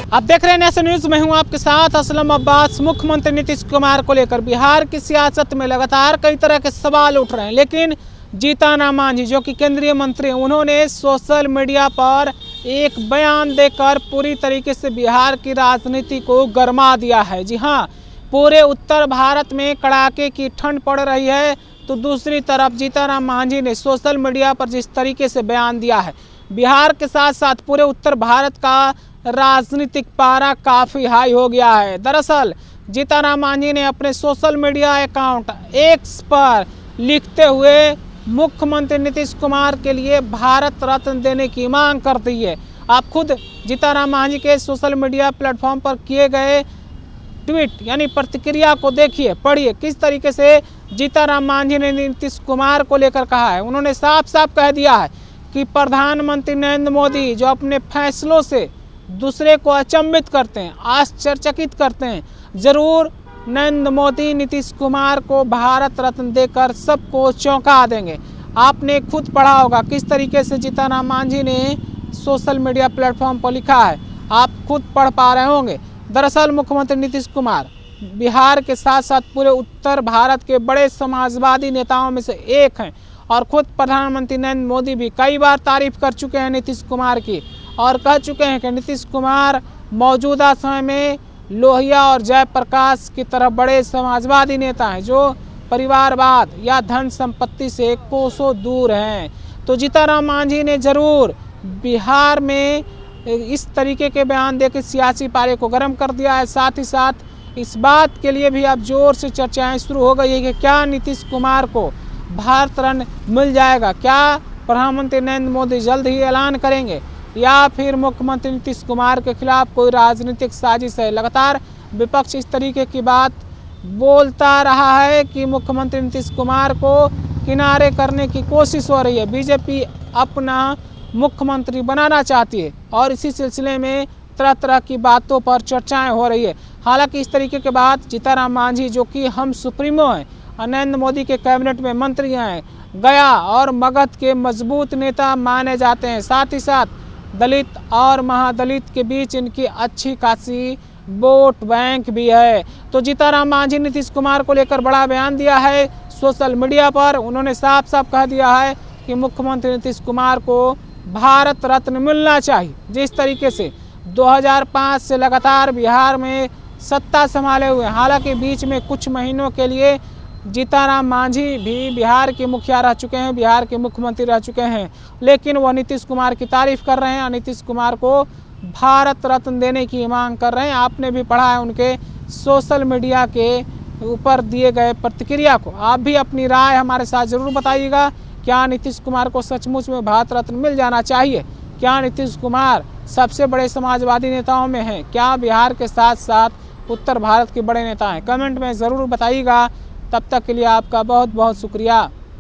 आप देख रहे हैं नेशन न्यूज में हूं आपके साथ असलम अब्बास। मुख्यमंत्री नीतीश कुमार को लेकर बिहार की सियासत में लगातार कई तरह के सवाल उठ रहे हैं, लेकिन जीतन राम मांझी जो कि केंद्रीय मंत्री हैं, उन्होंने सोशल मीडिया पर एक बयान देकर पूरी तरीके से बिहार की राजनीति को गरमा दिया है। जी हाँ, पूरे उत्तर भारत में कड़ाके की ठंड पड़ रही है, तो दूसरी तरफ जीतन राम मांझी ने सोशल मीडिया पर जिस तरीके से बयान दिया है, बिहार के साथ साथ पूरे उत्तर भारत का राजनीतिक पारा काफ़ी हाई हो गया है। दरअसल जीतन राम मांझी ने अपने सोशल मीडिया अकाउंट एक्स पर लिखते हुए मुख्यमंत्री नीतीश कुमार के लिए भारत रत्न देने की मांग कर दी है। आप खुद जीतन राम मांझी के सोशल मीडिया प्लेटफॉर्म पर किए गए ट्वीट यानी प्रतिक्रिया को देखिए, पढ़िए किस तरीके से जीतन राम मांझी ने नीतीश कुमार को लेकर कहा है। उन्होंने साफ साफ कह दिया है कि प्रधानमंत्री नरेंद्र मोदी जो अपने फैसलों से दूसरे को अचंभित करते हैं, आश्चर्यचकित करते हैं, ज़रूर नरेंद्र मोदी नीतीश कुमार को भारत रत्न देकर सबको चौंका देंगे। आपने खुद पढ़ा होगा किस तरीके से जीतन राम मांझी ने सोशल मीडिया प्लेटफॉर्म पर लिखा है, आप खुद पढ़ पा रहे होंगे। दरअसल मुख्यमंत्री नीतीश कुमार बिहार के साथ साथ पूरे उत्तर भारत के बड़े समाजवादी नेताओं में से एक हैं, और खुद प्रधानमंत्री नरेंद्र मोदी भी कई बार तारीफ कर चुके हैं नीतीश कुमार की, और कह चुके हैं कि नीतीश कुमार मौजूदा समय में लोहिया और जयप्रकाश की तरह बड़े समाजवादी नेता हैं जो परिवारवाद या धन संपत्ति से कोसों दूर हैं। तो जीतन राम मांझी ने ज़रूर बिहार में इस तरीके के बयान देकर सियासी पारे को गर्म कर दिया है। साथ ही साथ इस बात के लिए भी अब जोर से चर्चाएं शुरू हो गई है कि क्या नीतीश कुमार को भारत रत्न मिल जाएगा, क्या प्रधानमंत्री नरेंद्र मोदी जल्द ही ऐलान करेंगे, या फिर मुख्यमंत्री नीतीश कुमार के खिलाफ कोई राजनीतिक साजिश है। लगातार विपक्ष इस तरीके की बात बोलता रहा है कि मुख्यमंत्री नीतीश कुमार को किनारे करने की कोशिश हो रही है, बीजेपी अपना मुख्यमंत्री बनाना चाहती है, और इसी सिलसिले में तरह तरह की बातों पर चर्चाएं हो रही है। हालांकि इस तरीके के बाद जीतन राम मांझी जो कि हम सुप्रीमो हैं, नरेंद्र मोदी के कैबिनेट में मंत्री हैं, गया और मगध के मजबूत नेता माने जाते हैं, साथ ही साथ दलित और महादलित के बीच इनकी अच्छी खासी वोट बैंक भी है। तो जीतन राम मांझी नीतीश कुमार को लेकर बड़ा बयान दिया है सोशल मीडिया पर। उन्होंने साफ साफ कह दिया है कि मुख्यमंत्री नीतीश कुमार को भारत रत्न मिलना चाहिए। जिस तरीके से 2005 से लगातार बिहार में सत्ता संभाले हुए, हालांकि बीच में कुछ महीनों के लिए जीतन राम मांझी भी बिहार के मुखिया रह चुके हैं, बिहार के मुख्यमंत्री रह चुके हैं, लेकिन वह नीतीश कुमार की तारीफ कर रहे हैं और नीतीश कुमार को भारत रत्न देने की मांग कर रहे हैं। आपने भी पढ़ा है उनके सोशल मीडिया के ऊपर दिए गए प्रतिक्रिया को। आप भी अपनी राय हमारे साथ ज़रूर बताइएगा, क्या नीतीश कुमार को सचमुच में भारत रत्न मिल जाना चाहिए? क्या नीतीश कुमार सबसे बड़े समाजवादी नेताओं में हैं? क्या बिहार के साथ साथ उत्तर भारत के बड़े नेता हैं? कमेंट में ज़रूर बताइएगा। तब तक के लिए आपका बहुत बहुत शुक्रिया।